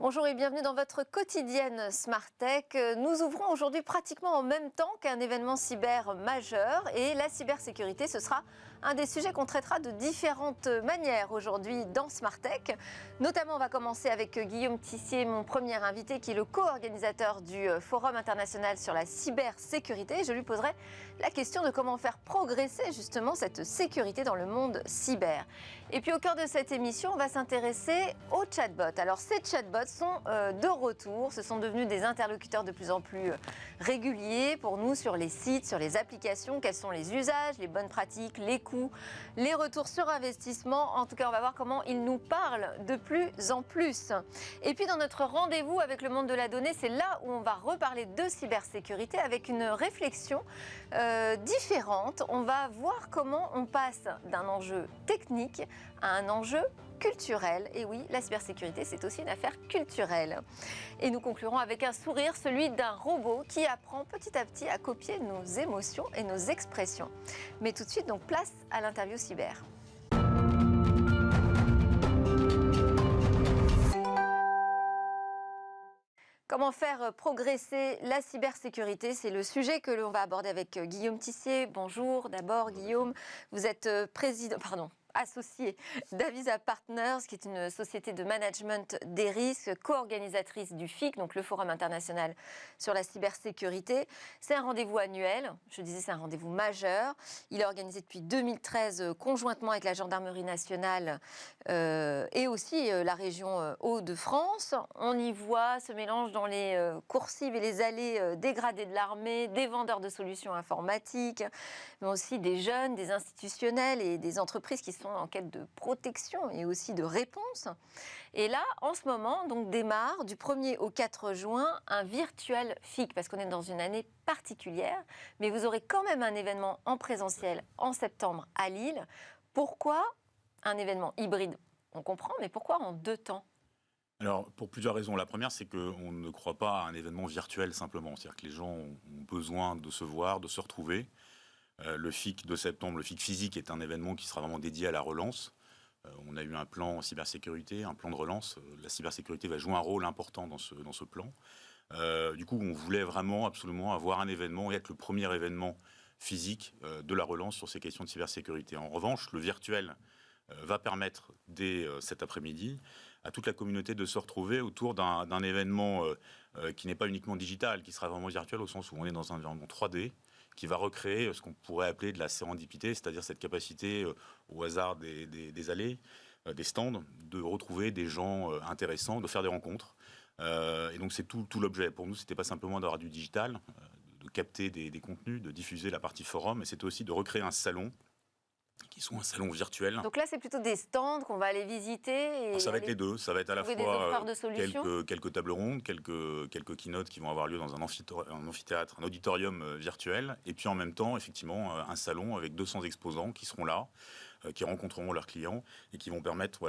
Bonjour et bienvenue dans votre quotidienne Smart Tech. Nous ouvrons aujourd'hui pratiquement en même temps qu'un événement cyber majeur et la cybersécurité, ce sera un des sujets qu'on traitera de différentes manières aujourd'hui dans Smart Tech. Notamment, on va commencer avec Guillaume Tissier, mon premier invité, qui est le co-organisateur du Forum international sur la cybersécurité. Je lui poserai la question de comment faire progresser justement cette sécurité dans le monde cyber. Et puis au cœur de cette émission, on va s'intéresser aux chatbots. Alors ces chatbots sont de retour, ce sont devenus des interlocuteurs de plus en plus réguliers pour nous sur les sites, sur les applications. Quels sont les usages, les bonnes pratiques, les coûts, les retours sur investissement. En tout cas, on va voir comment ils nous parlent de plus en plus. Et puis dans notre rendez-vous avec le monde de la donnée, c'est là où on va reparler de cybersécurité avec une réflexion différente. On va voir comment on passe d'un enjeu technique à un enjeu culturel. Et oui, la cybersécurité, c'est aussi une affaire culturelle. Et nous conclurons avec un sourire, celui d'un robot qui apprend petit à petit à copier nos émotions et nos expressions. Mais tout de suite, donc place à l'interview cyber. Comment faire progresser la cybersécurité? C'est le sujet que l'on va aborder avec Guillaume Tissier. Bonjour d'abord Guillaume, vous êtes associé d'Avisa Partners, qui est une société de management des risques, co-organisatrice du FIC, donc le Forum international sur la cybersécurité. C'est un rendez-vous annuel, je disais c'est un rendez-vous majeur. Il est organisé depuis 2013 conjointement avec la Gendarmerie nationale et aussi la région Hauts-de-France. On y voit ce mélange dans les coursives et les allées dégradées de l'armée, des vendeurs de solutions informatiques, mais aussi des jeunes, des institutionnels et des entreprises qui sont en quête de protection et aussi de réponse. Et là, en ce moment, donc démarre du 1er au 4 juin un virtuel FIC, parce qu'on est dans une année particulière, mais vous aurez quand même un événement en présentiel en septembre à Lille. Pourquoi un événement hybride? On comprend, mais pourquoi en 2 temps? Alors, pour plusieurs raisons. La première, c'est qu'on ne croit pas à un événement virtuel simplement. C'est-à-dire que les gens ont besoin de se voir, de se retrouver. Le FIC de septembre, le FIC physique, est un événement qui sera vraiment dédié à la relance. On a eu un plan en cybersécurité, un plan de relance. La cybersécurité va jouer un rôle important dans ce plan. Du coup, on voulait vraiment absolument avoir un événement et être le premier événement physique de la relance sur ces questions de cybersécurité. En revanche, le virtuel va permettre dès cet après-midi à toute la communauté de se retrouver autour d'un événement qui n'est pas uniquement digital, qui sera vraiment virtuel au sens où on est dans un environnement 3D, qui va recréer ce qu'on pourrait appeler de la sérendipité, c'est-à-dire cette capacité au hasard des allées, des stands, de retrouver des gens intéressants, de faire des rencontres. Et donc c'est tout l'objet. Pour nous, c'était pas simplement d'avoir du digital, de capter des contenus, de diffuser la partie forum, mais c'était aussi de recréer un salon qui soit un salon virtuel. Donc là, c'est plutôt des stands qu'on va aller visiter. Ça va être les deux. Ça va être à la fois quelques tables rondes, quelques keynotes qui vont avoir lieu dans un amphithéâtre, un auditorium virtuel. Et puis en même temps, effectivement, un salon avec 200 exposants qui seront là, qui rencontreront leurs clients et qui vont permettre,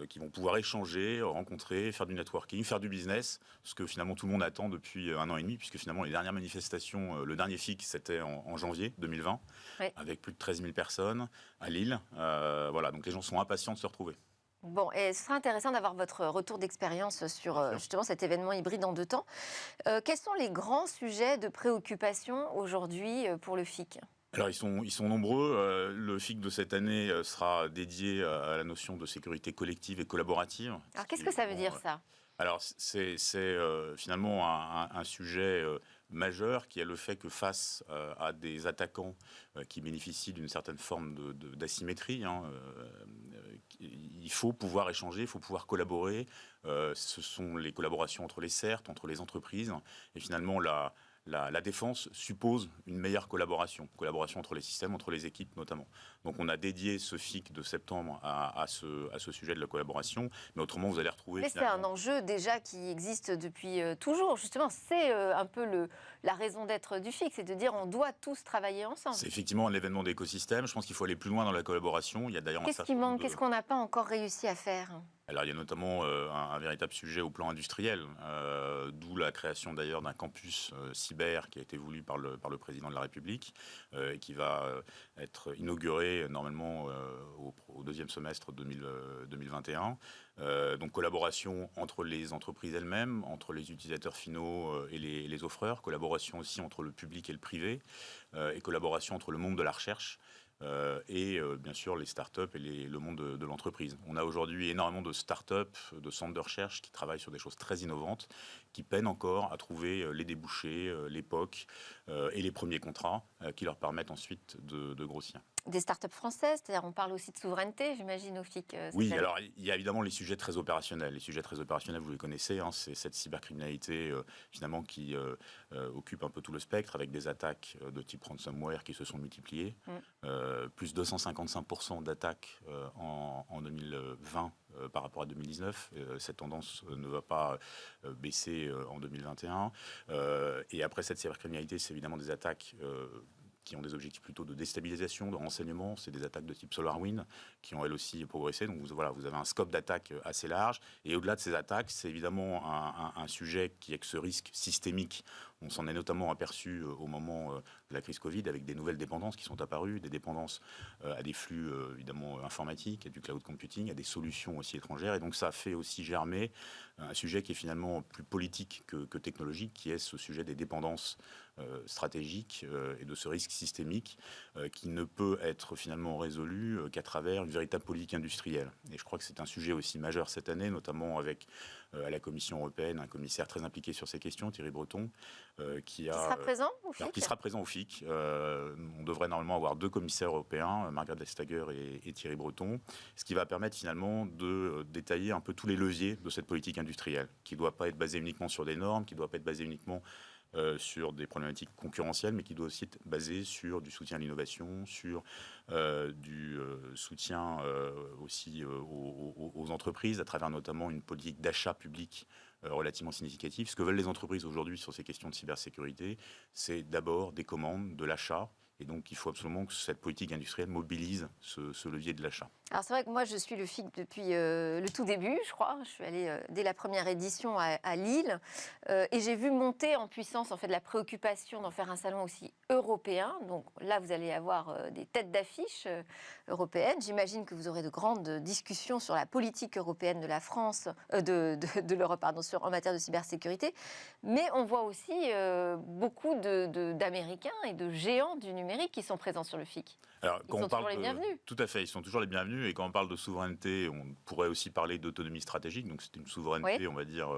qui vont pouvoir échanger, rencontrer, faire du networking, faire du business, ce que finalement tout le monde attend depuis 1 an et demi, puisque finalement les dernières manifestations, le dernier FIC, c'était en janvier 2020, oui, avec plus de 13 000 personnes à Lille. Donc les gens sont impatients de se retrouver. Bon, et ce sera intéressant d'avoir votre retour d'expérience sur justement cet événement hybride en 2 temps. Quels sont les grands sujets de préoccupation aujourd'hui pour le FIC ? Alors, ils sont nombreux. Le FIC de cette année sera dédié à la notion de sécurité collective et collaborative. Alors, qu'est-ce que ça veut dire, ça ? Alors, c'est finalement un sujet majeur qui est le fait que face à des attaquants qui bénéficient d'une certaine forme d'asymétrie, il faut pouvoir échanger, il faut pouvoir collaborer. Ce sont les collaborations entre les CERT, entre les entreprises. Et finalement, la défense suppose une meilleure collaboration entre les systèmes, entre les équipes notamment. Donc on a dédié ce FIC de septembre à ce sujet de la collaboration, mais autrement vous allez retrouver... Mais c'est un enjeu déjà qui existe depuis toujours, justement, c'est un peu la raison d'être du FIC, c'est de dire on doit tous travailler ensemble. C'est effectivement un événement d'écosystème, je pense qu'il faut aller plus loin dans la collaboration. Il y a d'ailleurs Qu'est-ce qui manque, qu'est-ce qu'on n'a pas encore réussi à faire ? Alors, il y a notamment un véritable sujet au plan industriel, d'où la création d'ailleurs d'un campus cyber qui a été voulu par le président de la République et qui va être inauguré normalement au deuxième semestre 2021. Donc, collaboration entre les entreprises elles-mêmes, entre les utilisateurs finaux et les offreurs, collaboration aussi entre le public et le privé, et collaboration entre le monde de la recherche. Et bien sûr les startups et le monde de l'entreprise. On a aujourd'hui énormément de startups, de centres de recherche qui travaillent sur des choses très innovantes, qui peinent encore à trouver les débouchés, les POC et les premiers contrats qui leur permettent ensuite de grossir. Des startups françaises, c'est-à-dire on parle aussi de souveraineté, j'imagine, au FIC. Oui, alors il y a évidemment les sujets très opérationnels. Les sujets très opérationnels, vous les connaissez, hein, c'est cette cybercriminalité finalement qui occupe un peu tout le spectre avec des attaques de type ransomware qui se sont multipliées. Plus 255% d'attaques en 2020 par rapport à 2019. Cette tendance ne va pas baisser en 2021. Et après cette cybercriminalité, c'est évidemment des attaques qui ont des objectifs plutôt de déstabilisation, de renseignement. C'est des attaques de type SolarWinds qui ont elles aussi progressé. Donc voilà, vous avez un scope d'attaque assez large. Et au-delà de ces attaques, c'est évidemment un sujet qui est que ce risque systémique. On s'en est notamment aperçu au moment de la crise Covid avec des nouvelles dépendances qui sont apparues, des dépendances à des flux évidemment informatiques, à du cloud computing, à des solutions aussi étrangères. Et donc ça a fait aussi germer un sujet qui est finalement plus politique que technologique, qui est ce sujet des dépendances stratégiques et de ce risque systémique qui ne peut être finalement résolu qu'à travers une véritable politique industrielle. Et je crois que c'est un sujet aussi majeur cette année, notamment avec à la Commission européenne un commissaire très impliqué sur ces questions, Thierry Breton, qui sera présent au FIC. Qui sera présent au FIC. On devrait normalement avoir 2 commissaires européens, Margrethe Vestager et Thierry Breton, ce qui va permettre finalement de détailler un peu tous les leviers de cette politique industrielle, qui ne doit pas être basée uniquement sur des normes, qui ne doit pas être basée uniquement sur des problématiques concurrentielles, mais qui doit aussi être basée sur du soutien à l'innovation, sur du soutien aussi aux entreprises, à travers notamment une politique d'achat public relativement significative. Ce que veulent les entreprises aujourd'hui sur ces questions de cybersécurité, c'est d'abord des commandes, de l'achat. Et donc, il faut absolument que cette politique industrielle mobilise ce levier de l'achat. Alors, c'est vrai que moi, je suis le FIC depuis le tout début, je crois. Je suis allée dès la première édition à Lille. Et j'ai vu monter en puissance, en fait, la préoccupation d'en faire un salon aussi européen. Donc là, vous allez avoir des têtes d'affiche européennes. J'imagine que vous aurez de grandes discussions sur la politique européenne de la France, de l'Europe, pardon, en matière de cybersécurité. Mais on voit aussi beaucoup d'Américains et de géants du numérique qui sont présents sur le FIC. Alors, ils sont toujours les bienvenus. Tout à fait, ils sont toujours les bienvenus. Et quand on parle de souveraineté, on pourrait aussi parler d'autonomie stratégique. Donc c'est une souveraineté, on va dire,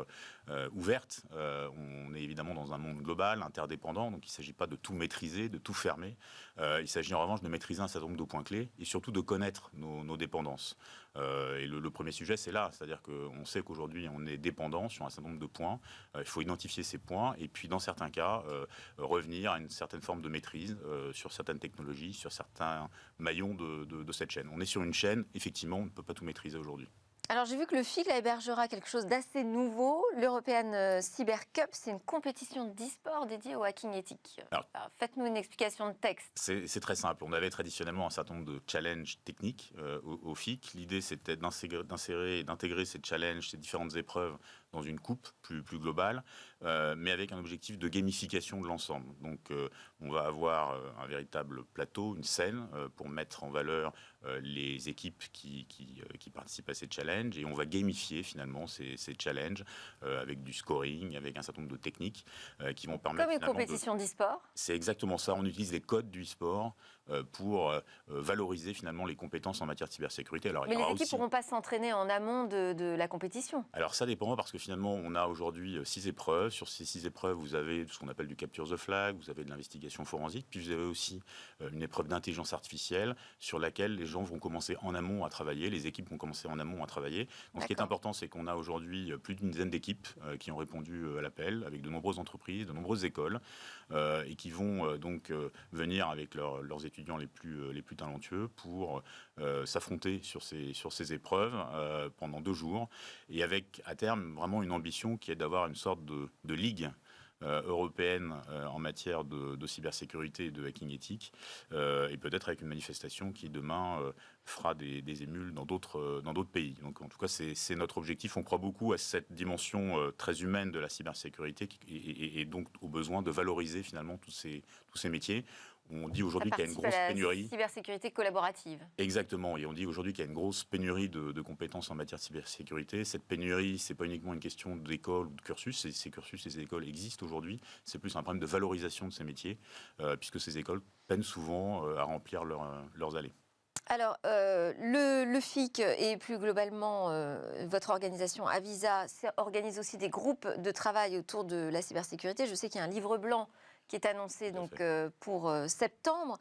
ouverte. On est évidemment dans un monde global, interdépendant. Donc il ne s'agit pas de tout maîtriser, de tout fermer. Il s'agit en revanche de maîtriser un certain nombre de points clés et surtout de connaître nos dépendances. Et le premier sujet, c'est là. C'est-à-dire qu'on sait qu'aujourd'hui, on est dépendant sur un certain nombre de points. Il faut identifier ces points et puis, dans certains cas, revenir à une certaine forme de maîtrise sur certaines technologies, sur certains maillons de cette chaîne. On est sur une chaîne, effectivement, on ne peut pas tout maîtriser aujourd'hui. Alors, j'ai vu que le FIC hébergera quelque chose d'assez nouveau. L'European Cyber Cup, c'est une compétition d'e-sport dédiée au hacking éthique. Alors, faites-nous une explication de texte. C'est très simple. On avait traditionnellement un certain nombre de challenges techniques au FIC. L'idée, c'était d'insérer et d'intégrer ces challenges, ces différentes épreuves dans une coupe plus globale, mais avec un objectif de gamification de l'ensemble. Donc, on va avoir un véritable plateau, une scène, pour mettre en valeur les équipes qui participent à ces challenges, et on va gamifier finalement ces challenges avec du scoring, avec un certain nombre de techniques qui vont permettre... Comme une compétition d'e-sport. C'est exactement ça. On utilise les codes du e-sport pour valoriser finalement les compétences en matière de cybersécurité. Alors, mais les équipes ne pourront pas s'entraîner en amont de la compétition. Alors ça dépend, parce que finalement on a aujourd'hui 6 épreuves. Sur ces 6 épreuves, vous avez ce qu'on appelle du capture the flag, vous avez de l'investigation forensique, puis vous avez aussi une épreuve d'intelligence artificielle sur laquelle les gens vont commencer en amont à travailler, les équipes vont commencer en amont à travailler. Donc ce qui est important, c'est qu'on a aujourd'hui plus d'une dizaine d'équipes qui ont répondu à l'appel, avec de nombreuses entreprises, de nombreuses écoles, et qui vont donc venir avec leurs étudiants les plus talentueux pour s'affronter sur ces épreuves pendant 2 jours, et avec à terme vraiment une ambition qui est d'avoir une sorte de ligue européenne en matière de cybersécurité et de hacking éthique, et peut-être avec une manifestation qui demain fera des émules dans d'autres pays. Donc en tout cas, c'est notre objectif. On croit beaucoup à cette dimension très humaine de la cybersécurité et donc au besoin de valoriser finalement tous ces métiers. On dit aujourd'hui qu'il y a une grosse pénurie. Cybersécurité collaborative. Exactement. Et on dit aujourd'hui qu'il y a une grosse pénurie de compétences en matière de cybersécurité. Cette pénurie, c'est pas uniquement une question d'école ou de cursus. Ces cursus et ces écoles existent aujourd'hui. C'est plus un problème de valorisation de ces métiers, puisque ces écoles peinent souvent à remplir leurs allées. Alors, le FIC et plus globalement votre organisation Avisa organise aussi des groupes de travail autour de la cybersécurité. Je sais qu'il y a un livre blanc qui est annoncé pour septembre.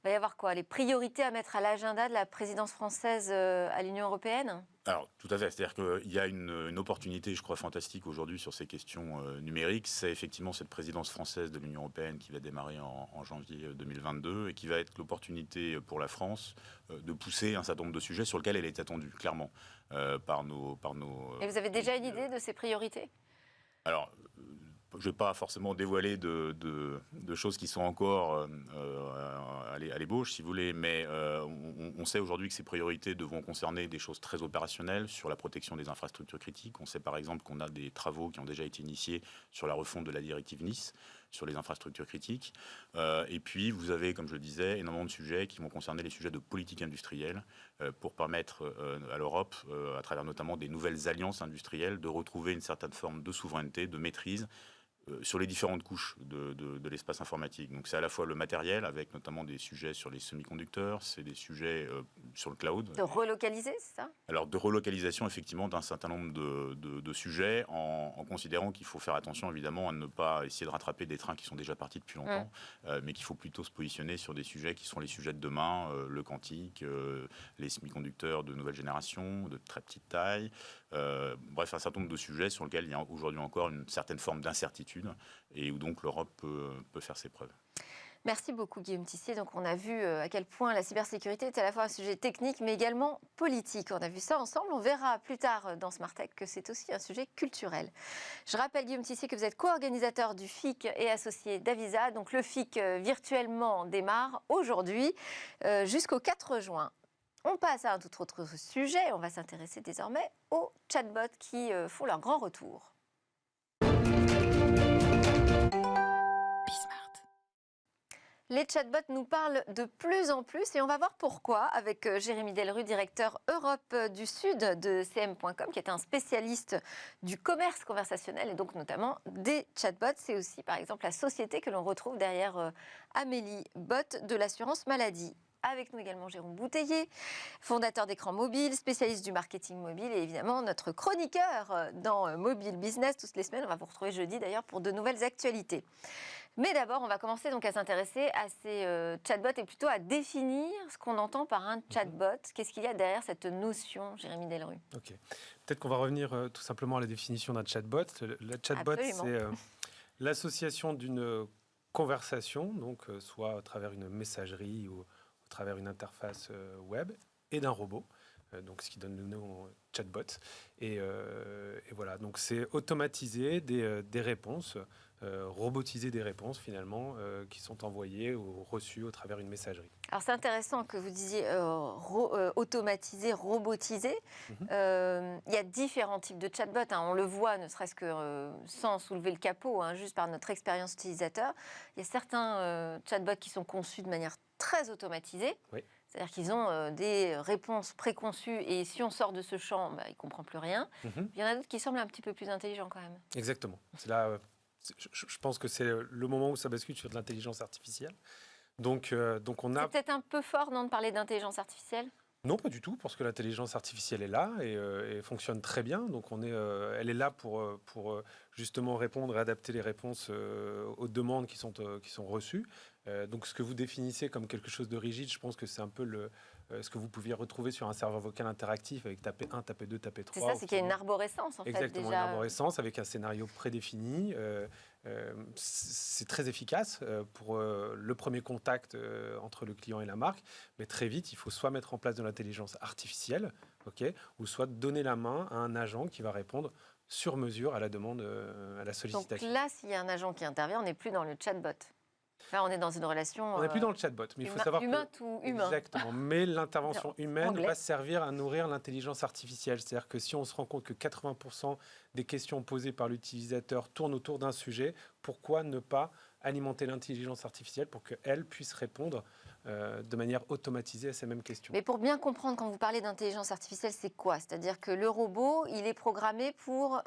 Il va y avoir quoi? Les priorités à mettre à l'agenda de la présidence française à l'Union européenne? Alors, tout à fait. C'est-à-dire qu'il y a une opportunité, je crois, fantastique aujourd'hui sur ces questions numériques. C'est effectivement cette présidence française de l'Union européenne qui va démarrer en janvier 2022 et qui va être l'opportunité pour la France de pousser un certain nombre de sujets sur lesquels elle est attendue, clairement, par nos... Et vous avez déjà une idée de ces priorités? Alors, je ne vais pas forcément dévoiler de choses qui sont encore à l'ébauche, si vous voulez, mais on sait aujourd'hui que ces priorités devront concerner des choses très opérationnelles sur la protection des infrastructures critiques. On sait par exemple qu'on a des travaux qui ont déjà été initiés sur la refonte de la directive Nice, sur les infrastructures critiques. Et puis, vous avez, comme je le disais, énormément de sujets qui vont concerner les sujets de politique industrielle pour permettre à l'Europe, à travers notamment des nouvelles alliances industrielles, de retrouver une certaine forme de souveraineté, de maîtrise sur les différentes couches de l'espace informatique. Donc c'est à la fois le matériel, avec notamment des sujets sur les semi-conducteurs, c'est des sujets sur le cloud. De relocaliser, c'est ça? Alors de relocalisation, effectivement, d'un certain nombre de sujets, en considérant qu'il faut faire attention, évidemment, à ne pas essayer de rattraper des trains qui sont déjà partis depuis longtemps, mais qu'il faut plutôt se positionner sur des sujets qui sont les sujets de demain, le quantique, les semi-conducteurs de nouvelle génération, de très petite taille, bref, un certain nombre de sujets sur lesquels il y a aujourd'hui encore une certaine forme d'incertitude et où donc l'Europe peut faire ses preuves. Merci beaucoup Guillaume Tissier. Donc on a vu à quel point la cybersécurité est à la fois un sujet technique mais également politique. On a vu ça ensemble. On verra plus tard dans Smart Tech que c'est aussi un sujet culturel. Je rappelle Guillaume Tissier que vous êtes co-organisateur du FIC et associé d'Avisa. Donc le FIC virtuellement démarre aujourd'hui jusqu'au 4 juin. On passe à un tout autre sujet. On va s'intéresser désormais aux chatbots qui font leur grand retour. Les chatbots nous parlent de plus en plus et on va voir pourquoi avec Jérémy Delru, directeur Europe du Sud de CM.com, qui est un spécialiste du commerce conversationnel et donc notamment des chatbots. C'est aussi par exemple la société que l'on retrouve derrière Amélie Bot de l'assurance maladie. Avec nous également Jérôme Bouteiller, fondateur d'Écran Mobile, spécialiste du marketing mobile et évidemment notre chroniqueur dans Mobile Business toutes les semaines. On va vous retrouver jeudi d'ailleurs pour de nouvelles actualités. Mais d'abord, on va commencer donc à s'intéresser à ces chatbots et plutôt à définir ce qu'on entend par un chatbot. Qu'est-ce qu'il y a derrière cette notion, Jérémy Delru? Ok. Peut-être qu'on va revenir tout simplement à la définition d'un chatbot. Le chatbot, c'est l'association d'une conversation, donc soit à travers une messagerie ou à travers une interface web, et d'un robot. Donc, ce qui donne le nom chatbot. Et voilà, donc c'est automatiser des réponses, robotiser des réponses finalement qui sont envoyées ou reçues au travers d'une messagerie. Alors c'est intéressant que vous disiez automatiser, robotiser. Il y a différents types de chatbots. On le voit, ne serait-ce que sans soulever le capot, juste par notre expérience utilisateur. Il y a certains chatbots qui sont conçus de manière très automatisée. Oui. C'est-à-dire qu'ils ont des réponses préconçues et si on sort de ce champ, il ne comprend plus rien. Il y en a d'autres qui semblent un petit peu plus intelligents quand même. Exactement. C'est là, je pense que c'est le moment où ça bascule sur de l'intelligence artificielle. Donc on a... C'est peut-être un peu fort, non, de parler d'intelligence artificielle ? Non, pas du tout, parce que l'intelligence artificielle est là et fonctionne très bien. Donc elle est là pour justement répondre et adapter les réponses aux demandes qui sont reçues. Donc ce que vous définissez comme quelque chose de rigide, je pense que c'est un peu ce que vous pouviez retrouver sur un serveur vocal interactif avec taper 1, taper 2, taper 3. C'est ça, c'est qu'il y a une arborescence en fait. Exactement, déjà. Une arborescence avec un scénario prédéfini. C'est très efficace pour le premier contact entre le client et la marque, mais très vite, il faut soit mettre en place de l'intelligence artificielle, ou soit donner la main à un agent qui va répondre sur mesure à la demande, à la sollicitation. Donc là, s'il y a un agent qui intervient, on n'est plus dans le chatbot. Là, on est dans une relation. On n'est plus dans le chatbot, mais il faut savoir humain que tout humain. exactement. Mais l'intervention humaine Anglais. va servir à nourrir l'intelligence artificielle. C'est-à-dire que si on se rend compte que 80% des questions posées par l'utilisateur tournent autour d'un sujet, pourquoi ne pas alimenter l'intelligence artificielle pour qu'elle puisse répondre de manière automatisée à ces mêmes questions. Mais pour bien comprendre, quand vous parlez d'intelligence artificielle, c'est quoi? C'est-à-dire que le robot, il est programmé pour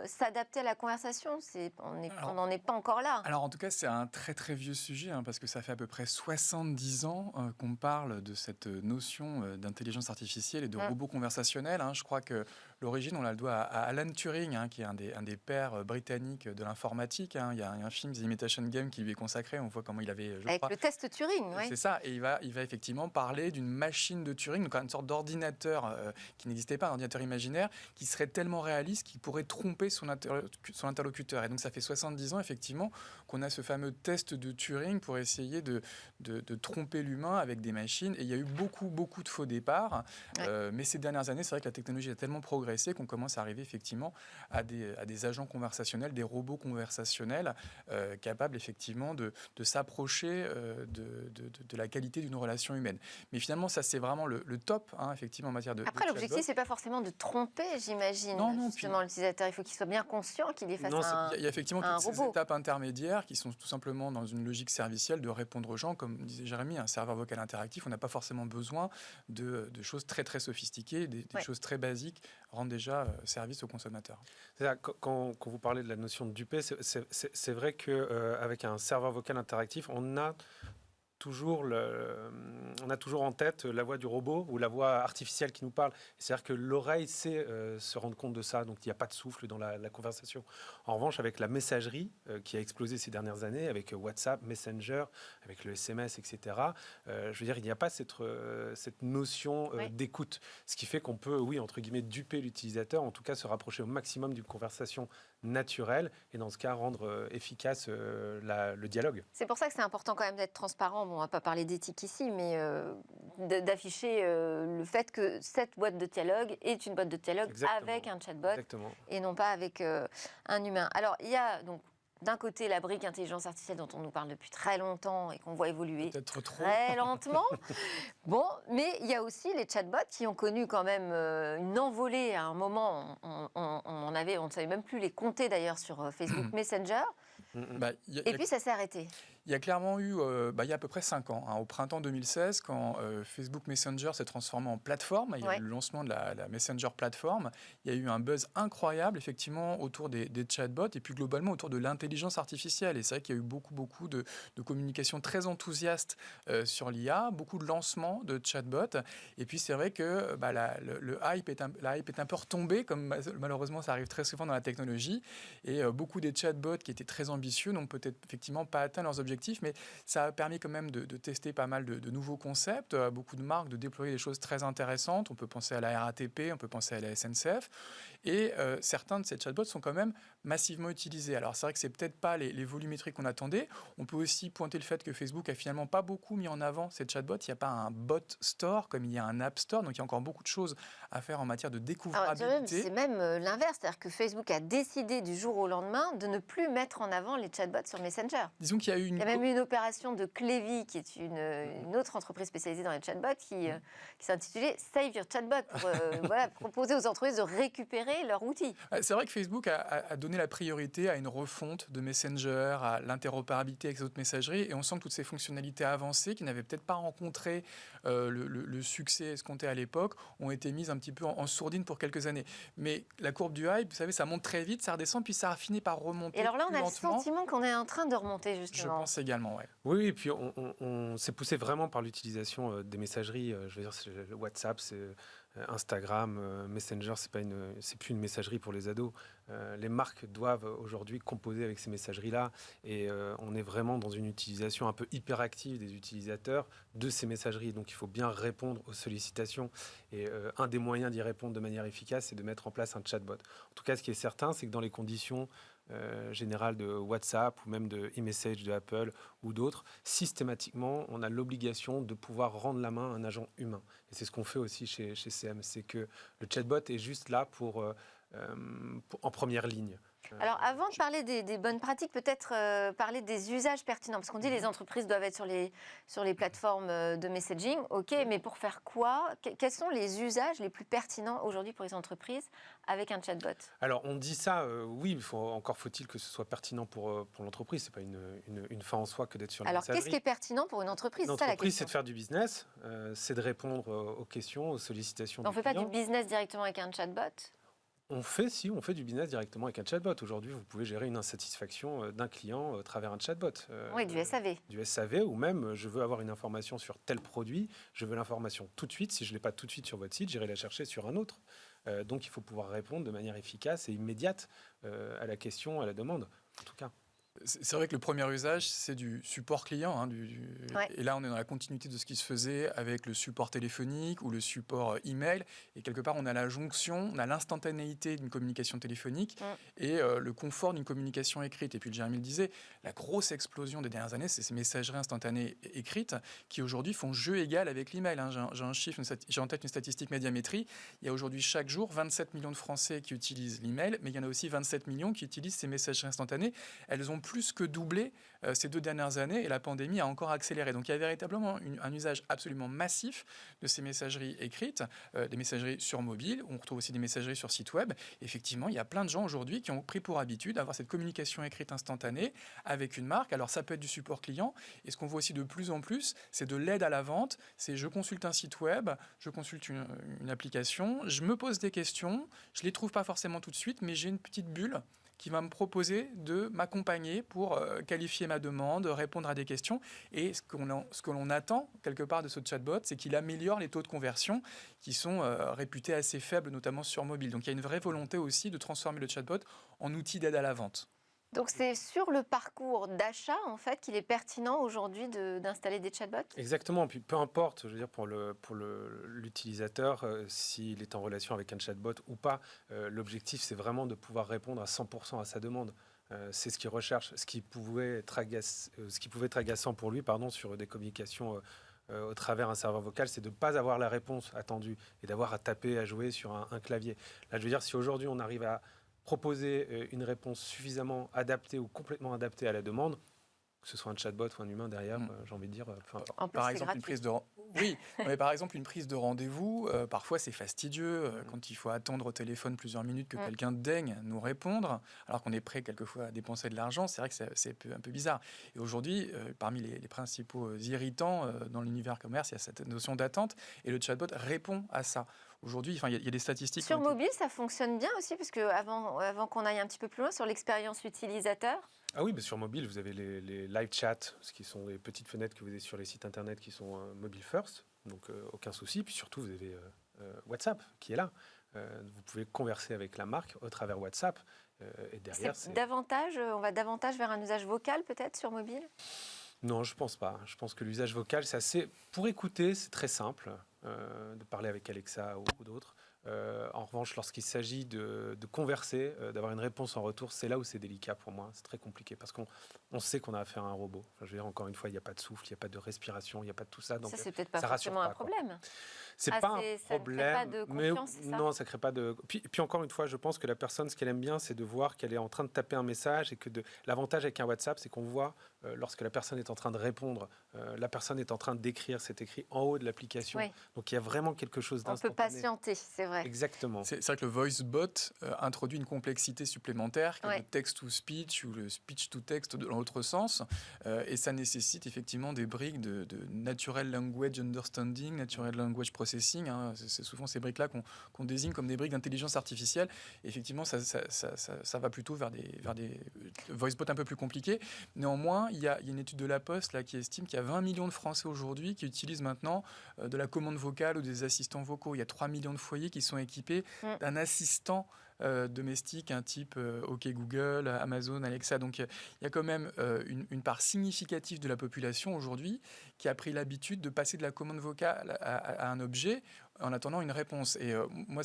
s'adapter à la conversation. On n'en est pas encore là. Alors en tout cas, c'est un très très vieux sujet, parce que ça fait à peu près 70 ans qu'on parle de cette notion d'intelligence artificielle et de robot conversationnel. Je crois que l'origine, on la doit à Alan Turing, qui est un des pères britanniques de l'informatique. Il y a un film, The Imitation Game, qui lui est consacré. On voit comment il avait... Avec le test Turing, oui. C'est ça, et il va effectivement parler d'une machine de Turing, donc une sorte d'ordinateur qui n'existait pas, un ordinateur imaginaire, qui serait tellement réaliste qu'il pourrait tromper son interlocuteur. Et donc ça fait 70 ans, effectivement, qu'on a ce fameux test de Turing pour essayer de tromper l'humain avec des machines. Et il y a eu beaucoup de faux départs. Mais ces dernières années, c'est vrai que la technologie a tellement progressé qu'on commence à arriver effectivement à des agents conversationnels, des robots conversationnels capables effectivement de s'approcher de la qualité d'une relation humaine. Mais finalement, ça, c'est vraiment le top, effectivement, en matière de Après, l'objectif, c'est pas forcément de tromper, j'imagine. Non, justement, l'utilisateur, il faut qu'il soit bien conscient qu'il est face à un il y a effectivement un toutes ces robot. étapes intermédiaires qui sont tout simplement dans une logique servicielle de répondre aux gens. Comme disait Jérémy, un serveur vocal interactif, on n'a pas forcément besoin de choses très, très sophistiquées. Des choses très basiques rendent déjà service aux consommateurs. Quand vous parlez de la notion de dupé, c'est vrai qu'avec un serveur vocal interactif, on a toujours en tête la voix du robot ou la voix artificielle qui nous parle. C'est-à-dire que l'oreille sait se rendre compte de ça, donc il n'y a pas de souffle dans la conversation. En revanche, avec la messagerie qui a explosé ces dernières années, avec WhatsApp, Messenger, avec le SMS, etc., je veux dire, il n'y a pas cette notion d'écoute. Ce qui fait qu'on peut, oui, entre guillemets, duper l'utilisateur, en tout cas se rapprocher au maximum d'une conversation naturelle et dans ce cas rendre efficace le dialogue. C'est pour ça que c'est important quand même d'être transparent. Bon, on ne va pas parler d'éthique ici, mais d'afficher le fait que cette boîte de dialogue est une boîte de dialogue avec un chatbot et non pas avec un humain. Alors, il y a donc d'un côté la brique intelligence artificielle dont on nous parle depuis très longtemps et qu'on voit évoluer très lentement. Bon, mais il y a aussi les chatbots qui ont connu quand même une envolée à un moment. On ne savait même plus les compter d'ailleurs sur Facebook Messenger. Et puis ça s'est arrêté. Il y a clairement eu, il y a à peu près 5 ans, au printemps 2016, quand Facebook Messenger s'est transformé en plateforme, il y a eu le lancement de la Messenger plateforme, il y a eu un buzz incroyable, effectivement, autour des chatbots, et puis globalement autour de l'intelligence artificielle. Et c'est vrai qu'il y a eu beaucoup de communication très enthousiaste sur l'IA, beaucoup de lancements de chatbots, et puis c'est vrai que la hype est un peu retombée, comme malheureusement ça arrive très souvent dans la technologie, et beaucoup des chatbots qui étaient très ambitieux n'ont peut-être effectivement pas atteint leurs objectifs, mais ça a permis quand même de tester pas mal de nouveaux concepts, à beaucoup de marques de déployer des choses très intéressantes. On peut penser à la RATP, on peut penser à la SNCF, et certains de ces chatbots sont quand même massivement utilisés. Alors c'est vrai que c'est peut-être pas les volumétries qu'on attendait. On peut aussi pointer le fait que Facebook a finalement pas beaucoup mis en avant ces chatbots. Il n'y a pas un bot store comme il y a un app store, donc il y a encore beaucoup de choses à faire en matière de découvrabilité. C'est même l'inverse, c'est-à-dire que Facebook a décidé du jour au lendemain de ne plus mettre en avant les chatbots sur Messenger. Disons qu'il y a eu Il y a même eu une opération de Clevy, qui est une autre entreprise spécialisée dans les chatbots, qui s'est intitulée Save Your Chatbot, pour proposer aux entreprises de récupérer leur outil. C'est vrai que Facebook a donné la priorité à une refonte de Messenger, à l'interopérabilité avec les autres messageries, et on sent que toutes ces fonctionnalités avancées, qui n'avaient peut-être pas rencontré le succès escompté à l'époque, ont été mises un petit peu en sourdine pour quelques années. Mais la courbe du hype, vous savez, ça monte très vite, ça redescend, puis ça a fini par remonter. Et alors là, on a lentement. le sentiment qu'on est en train de remonter, justement. Je pense également, oui. Oui, et puis on s'est poussé vraiment par l'utilisation des messageries. Je veux dire, c'est le WhatsApp, c'est Instagram, Messenger, c'est plus une messagerie pour les ados. Les marques doivent aujourd'hui composer avec ces messageries-là, et on est vraiment dans une utilisation un peu hyperactive des utilisateurs de ces messageries. Donc il faut bien répondre aux sollicitations, et un des moyens d'y répondre de manière efficace, c'est de mettre en place un chatbot. En tout cas, ce qui est certain, c'est que dans les conditions générales de WhatsApp ou même de e-message de Apple ou d'autres, systématiquement, on a l'obligation de pouvoir rendre la main à un agent humain. Et c'est ce qu'on fait aussi chez CM, c'est que le chatbot est juste là pour en première ligne. Alors, avant de parler des bonnes pratiques, peut-être parler des usages pertinents. Parce qu'on dit que les entreprises doivent être sur les plateformes de messaging. OK, mais pour faire quoi? Quels sont les usages les plus pertinents aujourd'hui pour les entreprises avec un chatbot? Alors, on dit ça, oui, encore faut-il que ce soit pertinent pour l'entreprise. Ce n'est pas une fin en soi que d'être sur la messagerie. Alors, qu'est-ce qui est pertinent pour une entreprise? Une entreprise, c'est de faire du business, c'est de répondre aux questions, aux sollicitations On ne fait pas du business directement avec un chatbot? On fait du business directement avec un chatbot. Aujourd'hui, vous pouvez gérer une insatisfaction d'un client à travers un chatbot. Oui, du SAV. Du SAV, ou même, je veux avoir une information sur tel produit, je veux l'information tout de suite. Si je ne l'ai pas tout de suite sur votre site, j'irai la chercher sur un autre. Donc, il faut pouvoir répondre de manière efficace et immédiate à la question, à la demande, en tout cas. C'est vrai que le premier usage, c'est du support client. Hein, Et là, on est dans la continuité de ce qui se faisait avec le support téléphonique ou le support email. Et quelque part, on a la jonction, on a l'instantanéité d'une communication téléphonique et le confort d'une communication écrite. Et puis, Jérémy le disait, la grosse explosion des dernières années, c'est ces messageries instantanées écrites qui aujourd'hui font jeu égal avec l'email. Hein. J'ai un chiffre, j'ai en tête une statistique Médiamétrie. Il y a aujourd'hui chaque jour 27 millions de Français qui utilisent l'email, mais il y en a aussi 27 millions qui utilisent ces messageries instantanées. Elles ont plus que doublé ces 2 dernières années et la pandémie a encore accéléré. Donc il y a véritablement un usage absolument massif de ces messageries écrites, des messageries sur mobile. On retrouve aussi des messageries sur site web. Effectivement, il y a plein de gens aujourd'hui qui ont pris pour habitude d'avoir cette communication écrite instantanée avec une marque. Alors ça peut être du support client et ce qu'on voit aussi de plus en plus, c'est de l'aide à la vente. C'est je consulte un site web, je consulte une application, je me pose des questions, je les trouve pas forcément tout de suite, mais j'ai une petite bulle qui va me proposer de m'accompagner pour qualifier ma demande, répondre à des questions. Et ce que l'on attend, quelque part, de ce chatbot, c'est qu'il améliore les taux de conversion qui sont réputés assez faibles, notamment sur mobile. Donc il y a une vraie volonté aussi de transformer le chatbot en outil d'aide à la vente. Donc c'est sur le parcours d'achat en fait qu'il est pertinent aujourd'hui d'installer des chatbots? Exactement. Puis peu importe, je veux dire pour l'utilisateur, s'il est en relation avec un chatbot ou pas, l'objectif c'est vraiment de pouvoir répondre à 100% à sa demande. C'est ce qu'il recherche. Ce qui pouvait être agaçant pour lui, sur des communications au travers un serveur vocal, c'est de ne pas avoir la réponse attendue et d'avoir à taper, à jouer sur un clavier. Là, je veux dire, si aujourd'hui on arrive à proposer une réponse suffisamment adaptée ou complètement adaptée à la demande, que ce soit un chatbot ou un humain derrière, j'ai envie de dire, peu importe. Par exemple, par exemple, une prise de rendez-vous, parfois c'est fastidieux quand il faut attendre au téléphone plusieurs minutes que quelqu'un daigne nous répondre, alors qu'on est prêt quelquefois à dépenser de l'argent. C'est vrai que c'est un peu bizarre. Et aujourd'hui, parmi les principaux irritants dans l'univers commerce, il y a cette notion d'attente et le chatbot répond à ça. Aujourd'hui, il y a des statistiques. Sur mobile, ça fonctionne bien aussi, parce que avant qu'on aille un petit peu plus loin sur l'expérience utilisateur. Ah oui, mais sur mobile, vous avez les live chats, ce qui sont les petites fenêtres que vous avez sur les sites internet qui sont mobile first, donc aucun souci. Puis surtout, vous avez WhatsApp qui est là. Vous pouvez converser avec la marque au travers WhatsApp. Et derrière, on va davantage vers un usage vocal peut-être sur mobile? Non, je pense pas. Je pense que l'usage vocal, c'est assez... Pour écouter, c'est très simple de parler avec Alexa ou d'autres. En revanche, lorsqu'il s'agit de converser, d'avoir une réponse en retour, c'est là où c'est délicat pour moi. C'est très compliqué parce qu'on sait qu'on a affaire à un robot. Enfin, je veux dire, encore une fois, il n'y a pas de souffle, il n'y a pas de respiration, il n'y a pas de tout ça. Donc, ça, c'est peut-être pas forcément un problème. C'est pas un problème. Ça ne crée pas de confiance, c'est ça? Non, ça ne crée pas de... Puis encore une fois, je pense que la personne, ce qu'elle aime bien, c'est de voir qu'elle est en train de taper un message et que l'avantage avec un WhatsApp, c'est qu'on voit lorsque la personne est en train de répondre, la personne est en train d'écrire, c'est écrit en haut de l'application. Oui. Donc il y a vraiment quelque chose d'instantané. On peut patienter, c'est vrai. Exactement. C'est vrai que le voice bot introduit une complexité supplémentaire, le text-to-speech ou le speech-to-text dans l'autre sens. Et ça nécessite effectivement des briques de natural language understanding, natural language processing. Hein. C'est souvent ces briques-là qu'on désigne comme des briques d'intelligence artificielle. Et effectivement, ça va plutôt vers des voice bots un peu plus compliqués. Néanmoins, il y a une étude de La Poste là, qui estime qu'il y a 20 millions de Français aujourd'hui qui utilisent maintenant de la commande vocale ou des assistants vocaux. Il y a 3 millions de foyers qui sont équipés d'un assistant domestique, un type OK Google, Amazon, Alexa. Donc il y a quand même une part significative de la population aujourd'hui qui a pris l'habitude de passer de la commande vocale à un objet en attendant une réponse. Et moi,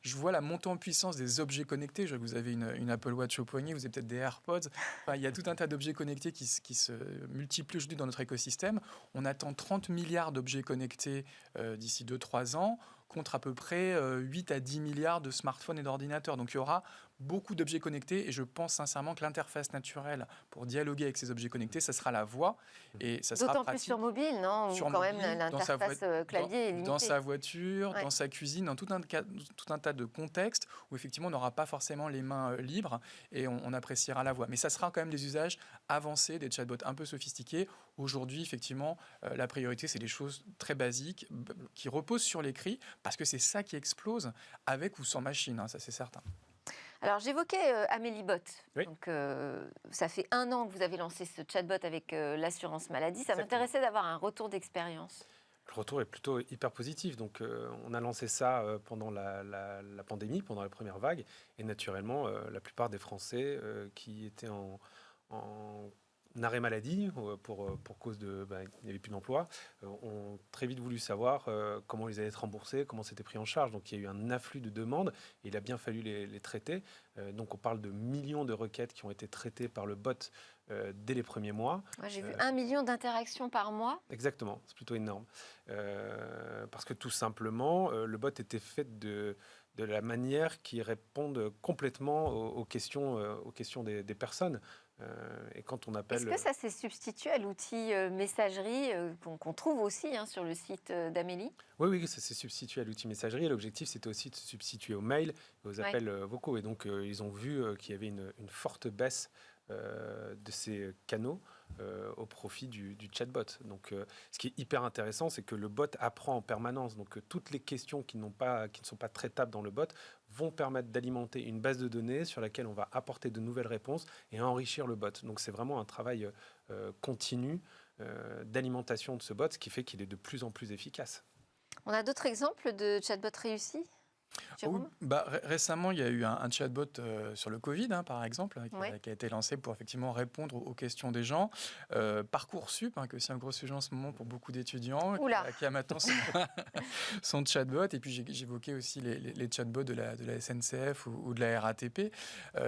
je vois la montée en puissance des objets connectés. Je vois que vous avez une Apple Watch au poignet, vous avez peut-être des AirPods. Il y a tout un tas d'objets connectés qui se multiplient aujourd'hui dans notre écosystème. On attend 30 milliards d'objets connectés d'ici 2-3 ans. contre à peu près 8 à 10 milliards de smartphones et d'ordinateurs. Donc il y aura beaucoup d'objets connectés et je pense sincèrement que l'interface naturelle pour dialoguer avec ces objets connectés, ça sera la voix et ça sera d'autant pratique. Plus sur mobile, non? Sur Où quand mobile, même l'interface clavier est limitée. Dans sa voiture, dans sa cuisine, dans tout un tas de contextes où effectivement on n'aura pas forcément les mains libres et on appréciera la voix. Mais ça sera quand même des usages avancés, des chatbots un peu sophistiqués. Aujourd'hui, effectivement, la priorité, c'est des choses très basiques qui reposent sur l'écrit parce que c'est ça qui explose avec ou sans machine, ça c'est certain. Alors, j'évoquais Amélie Bot. Oui. Donc, ça fait 1 an que vous avez lancé ce chatbot avec l'assurance maladie. Ça m'intéressait d'avoir un retour d'expérience. Le retour est plutôt hyper positif. Donc, on a lancé ça pendant la pandémie, pendant la première vague. Et naturellement, la plupart des Français qui étaient en arrêt maladie pour cause de il n'y avait plus d'emploi, ont très vite voulu savoir comment ils allaient être remboursés, comment c'était pris en charge. Donc il y a eu un afflux de demandes et il a bien fallu les traiter. Donc on parle de millions de requêtes qui ont été traitées par le bot dès les premiers mois. Moi, j'ai vu 1 million d'interactions par mois. Exactement, c'est plutôt énorme. Parce que tout simplement, le bot était fait de la manière qui réponde complètement aux questions des personnes. Et quand on appelle... Est-ce que ça s'est substitué à l'outil messagerie qu'on trouve aussi sur le site d'Amélie? Oui, ça s'est substitué à l'outil messagerie. Et l'objectif, c'était aussi de se substituer aux mails et aux appels vocaux. Et donc, ils ont vu qu'il y avait une forte baisse de ces canaux au profit du chatbot. Donc, ce qui est hyper intéressant, c'est que le bot apprend en permanence. Donc, toutes les questions qui ne sont pas traitables dans le bot vont permettre d'alimenter une base de données sur laquelle on va apporter de nouvelles réponses et enrichir le bot. Donc, c'est vraiment un travail continu d'alimentation de ce bot, ce qui fait qu'il est de plus en plus efficace. On a d'autres exemples de chatbots réussis? Récemment, il y a eu un chatbot sur le Covid, par exemple, qui a été lancé pour effectivement répondre aux questions des gens. Parcoursup, qui est aussi un gros sujet en ce moment pour beaucoup d'étudiants, qui a maintenant son chatbot. Et puis j'évoquais aussi les chatbots de la SNCF ou de la RATP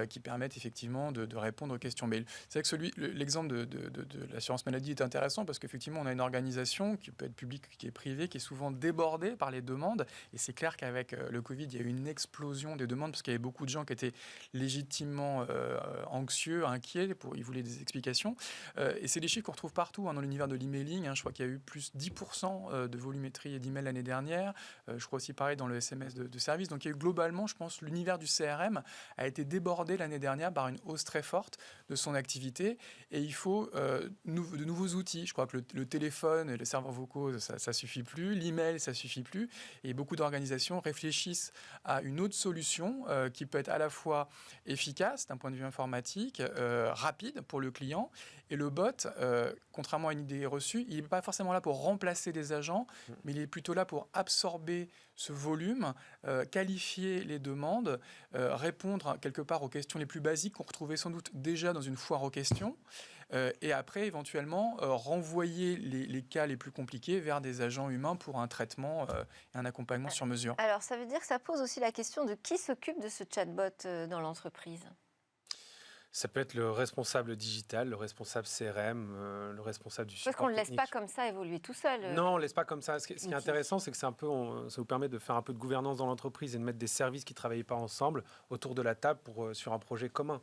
qui permettent effectivement de répondre aux questions. Mais c'est vrai que l'exemple de l'assurance maladie est intéressant parce qu'effectivement, on a une organisation qui peut être publique, qui est privée, qui est souvent débordée par les demandes. Et c'est clair qu'avec le Covid, il y a eu une explosion des demandes parce qu'il y avait beaucoup de gens qui étaient légitimement anxieux, inquiets, ils voulaient des explications. Et c'est des chiffres qu'on retrouve partout dans l'univers de l'emailing. Je crois qu'il y a eu plus 10% de volumétrie et d'emails l'année dernière. Je crois aussi pareil dans le SMS de service. Donc il y a eu globalement, je pense, l'univers du CRM a été débordé l'année dernière par une hausse très forte de son activité. Et il faut de nouveaux outils. Je crois que le téléphone et les serveurs vocaux, ça suffit plus. L'email, ça suffit plus. Et beaucoup d'organisations réfléchissent à une autre solution qui peut être à la fois efficace d'un point de vue informatique, rapide pour le client. Et le bot, contrairement à une idée reçue, il n'est pas forcément là pour remplacer des agents, mais il est plutôt là pour absorber ce volume, qualifier les demandes, répondre quelque part aux questions les plus basiques qu'on retrouvait sans doute déjà dans une foire aux questions. Et après, éventuellement, renvoyer les cas les plus compliqués vers des agents humains pour un traitement et un accompagnement sur mesure. Alors, ça veut dire que ça pose aussi la question de qui s'occupe de ce chatbot dans l'entreprise? Ça peut être le responsable digital, le responsable CRM, le responsable du support technique. Parce qu'on ne le laisse pas comme ça évoluer tout seul. Non, on ne laisse pas comme ça. Ce qui est intéressant, c'est que ça vous permet de faire un peu de gouvernance dans l'entreprise et de mettre des services qui ne travaillent pas ensemble autour de la table sur un projet commun.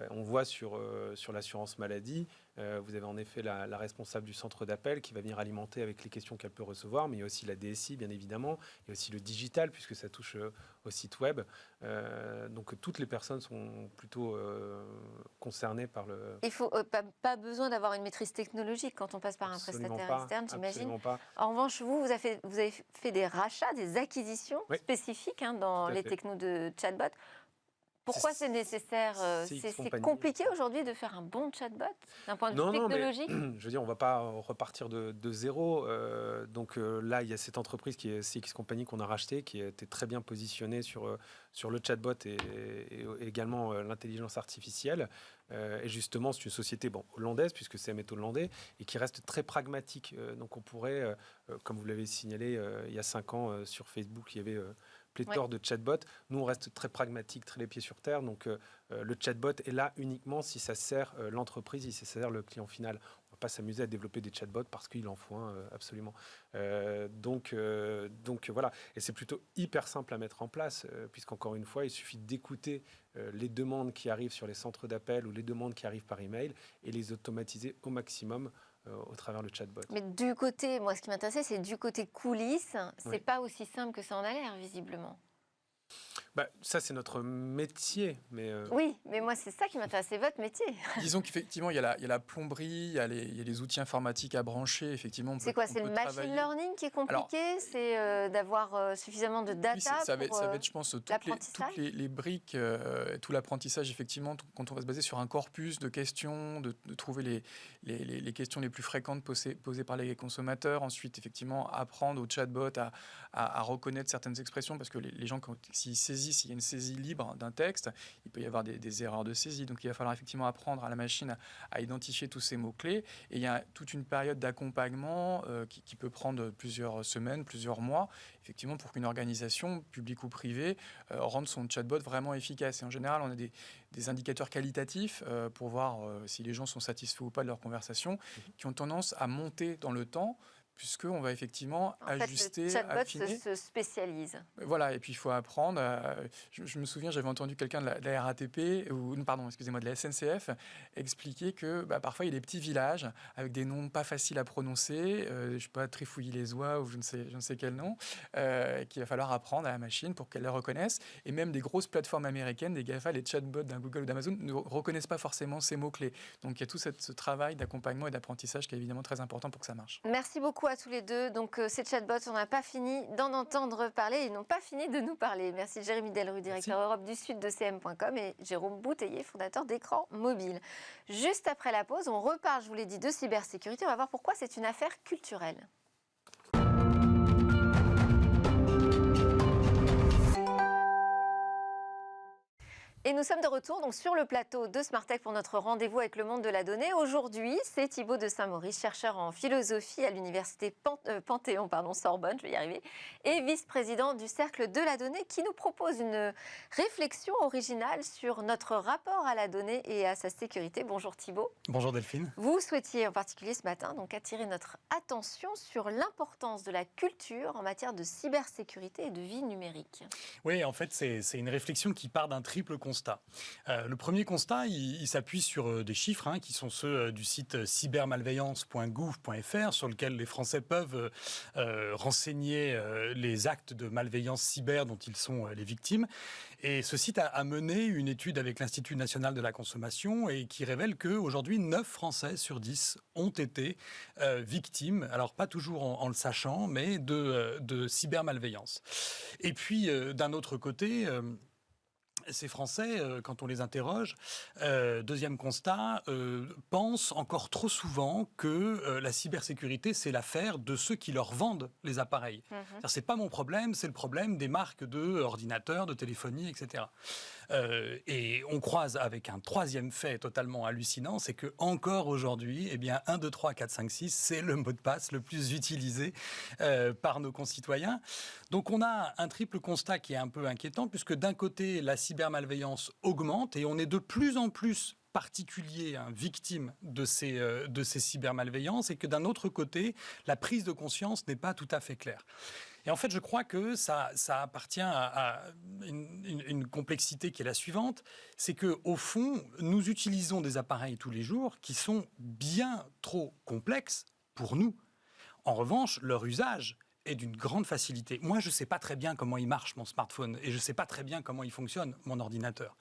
On voit sur l'assurance maladie, vous avez en effet la responsable du centre d'appel qui va venir alimenter avec les questions qu'elle peut recevoir, mais il y a aussi la DSI, bien évidemment, il y a aussi le digital, puisque ça touche au site web. Donc toutes les personnes sont plutôt concernées par le... Il ne faut pas besoin d'avoir une maîtrise technologique quand on passe par un prestataire externe, j'imagine. En revanche, vous avez fait des rachats, des acquisitions spécifiques dans les technos de chatbot. Pourquoi c'est nécessaire? C'est compliqué aujourd'hui de faire un bon chatbot d'un point de vue technologique? Mais, je veux dire, on ne va pas repartir de zéro. Donc là, il y a cette entreprise qui est CX Company qu'on a rachetée, qui a été très bien positionnée sur le chatbot et également l'intelligence artificielle. Et justement, c'est une société hollandaise, puisque CM est hollandais, et qui reste très pragmatique. Donc on pourrait, comme vous l'avez signalé il y a 5 ans sur Facebook, il y avait... pléthore de chatbots. Nous, on reste très pragmatique, très les pieds sur terre. Donc, le chatbot est là uniquement si ça sert l'entreprise, si ça sert le client final. va pas s'amuser à développer des chatbots parce qu'il en faut un absolument. Donc voilà, et c'est plutôt hyper simple à mettre en place, puisqu'encore une fois, il suffit d'écouter les demandes qui arrivent sur les centres d'appel ou les demandes qui arrivent par email et les automatiser au maximum au travers le chatbot. Mais du côté, moi ce qui m'intéressait, c'est du côté coulisses, c'est pas aussi simple que ça en a l'air, visiblement. Ça, c'est notre métier. Oui, mais moi, c'est ça qui m'intéresse, c'est votre métier. Disons qu'effectivement, il y a la plomberie, il y a les outils informatiques à brancher. Effectivement, c'est quoi? C'est le machine learning qui est compliqué? C'est d'avoir suffisamment de data ça va être, je pense, toutes les briques, tout l'apprentissage, effectivement, quand on va se baser sur un corpus de questions, de trouver les questions les plus fréquentes posées par les consommateurs. Ensuite, effectivement, apprendre au chatbot à reconnaître certaines expressions, parce que les gens, s'il y a une saisie libre d'un texte, il peut y avoir des erreurs de saisie. Donc, il va falloir effectivement apprendre à la machine à identifier tous ces mots-clés. Et il y a toute une période d'accompagnement qui peut prendre plusieurs semaines, plusieurs mois, effectivement, pour qu'une organisation, publique ou privée, rende son chatbot vraiment efficace. Et en général, on a des indicateurs qualitatifs pour voir si les gens sont satisfaits ou pas de leur conversation, qui ont tendance à monter dans le temps, puisqu'on va effectivement ajuster, le chatbot affiner. se spécialise. Voilà, et puis il faut apprendre. Je me souviens, j'avais entendu quelqu'un de la RATP, de la SNCF, expliquer que parfois il y a des petits villages avec des noms pas faciles à prononcer, je sais pas, Trifouilly-les-Oies ou je ne sais quel nom, qu'il va falloir apprendre à la machine pour qu'elle les reconnaisse. Et même des grosses plateformes américaines, des GAFA, les chatbots d'un Google ou d'Amazon, ne reconnaissent pas forcément ces mots-clés. Donc il y a tout ce travail d'accompagnement et d'apprentissage qui est évidemment très important pour que ça marche. Merci beaucoup à tous les deux. Donc ces chatbots, on n'a pas fini d'en entendre parler, ils n'ont pas fini de nous parler. Merci Jérémy Delru, directeur Europe du Sud de CM.com, et Jérôme Bouteiller, fondateur d'Écran Mobile. Juste après la pause, on reparle, je vous l'ai dit, de cybersécurité. On va voir pourquoi c'est une affaire culturelle. Et nous sommes de retour donc sur le plateau de Smartech pour notre rendez-vous avec le monde de la donnée. Aujourd'hui, c'est Thibaut de Saint-Maurice, chercheur en philosophie à l'université Panthéon, Sorbonne, je vais y arriver, et vice-président du Cercle de la donnée, qui nous propose une réflexion originale sur notre rapport à la donnée et à sa sécurité. Bonjour Thibaut. Bonjour Delphine. Vous souhaitiez en particulier ce matin donc attirer notre attention sur l'importance de la culture en matière de cybersécurité et de vie numérique. Oui, en fait, c'est une réflexion qui part d'un triple constat. Le premier constat, il s'appuie sur des chiffres qui sont ceux du site cybermalveillance.gouv.fr, sur lequel les Français peuvent renseigner les actes de malveillance cyber dont ils sont les victimes. Et ce site a mené une étude avec l'Institut national de la consommation et qui révèle qu'aujourd'hui, 9 Français sur 10 ont été victimes, alors pas toujours en le sachant, mais de cybermalveillance. Et puis, d'un autre côté... Ces Français, quand on les interroge, deuxième constat, pensent encore trop souvent que la cybersécurité, c'est l'affaire de ceux qui leur vendent les appareils. C'est pas mon problème, c'est le problème des marques d'ordinateurs, de téléphonie, etc. Et on croise avec un troisième fait totalement hallucinant, c'est que encore aujourd'hui, 1, 2, 3, 4, 5, 6, c'est le mot de passe le plus utilisé par nos concitoyens. Donc on a un triple constat qui est un peu inquiétant, puisque d'un côté, la cybermalveillance augmente et on est de plus en plus particuliers victimes de ces cybermalveillances, et que d'un autre côté, la prise de conscience n'est pas tout à fait claire. Et en fait, je crois que ça appartient à une complexité qui est la suivante, c'est qu'au fond, nous utilisons des appareils tous les jours qui sont bien trop complexes pour nous. En revanche, leur usage est d'une grande facilité. Moi, je ne sais pas très bien comment il marche, mon smartphone, et je ne sais pas très bien comment il fonctionne, mon ordinateur.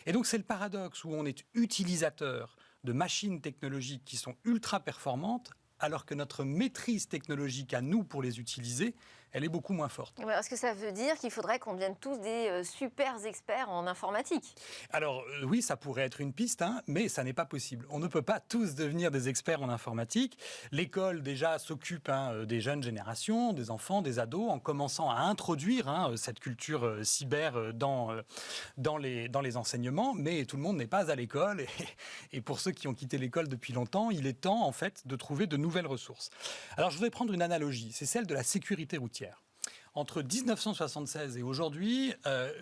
Et donc, c'est le paradoxe où on est utilisateur de machines technologiques qui sont ultra performantes, alors que notre maîtrise technologique à nous pour les utiliser, elle est beaucoup moins forte. Est-ce que ça veut dire qu'il faudrait qu'on devienne tous des super experts en informatique? Alors oui, ça pourrait être une piste, mais ça n'est pas possible. On ne peut pas tous devenir des experts en informatique. L'école déjà s'occupe des jeunes générations, des enfants, des ados, en commençant à introduire cette culture cyber dans les enseignements, mais tout le monde n'est pas à l'école. Et pour ceux qui ont quitté l'école depuis longtemps, il est temps en fait de trouver de nouvelles ressources. Alors je voudrais prendre une analogie, c'est celle de la sécurité routière. Entre 1976 et aujourd'hui,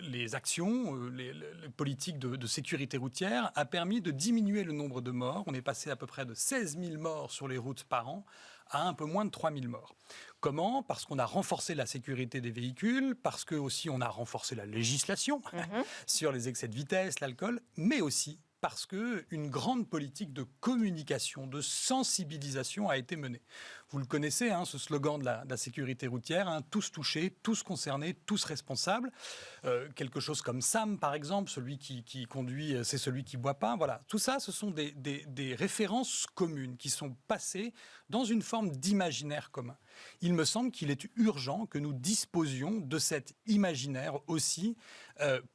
les actions, les politiques de sécurité routière a permis de diminuer le nombre de morts. On est passé à peu près de 16 000 morts sur les routes par an à un peu moins de 3 000 morts. Comment ? Parce qu'on a renforcé la sécurité des véhicules, parce que aussi on a renforcé la législation sur les excès de vitesse, l'alcool, mais aussi parce qu'une grande politique de communication, de sensibilisation a été menée. Vous le connaissez, ce slogan de la sécurité routière, tous touchés, tous concernés, tous responsables. Quelque chose comme Sam, par exemple, celui qui conduit, c'est celui qui ne boit pas. Voilà. Tout ça, ce sont des références communes qui sont passées dans une forme d'imaginaire commun. Il me semble qu'il est urgent que nous disposions de cet imaginaire aussi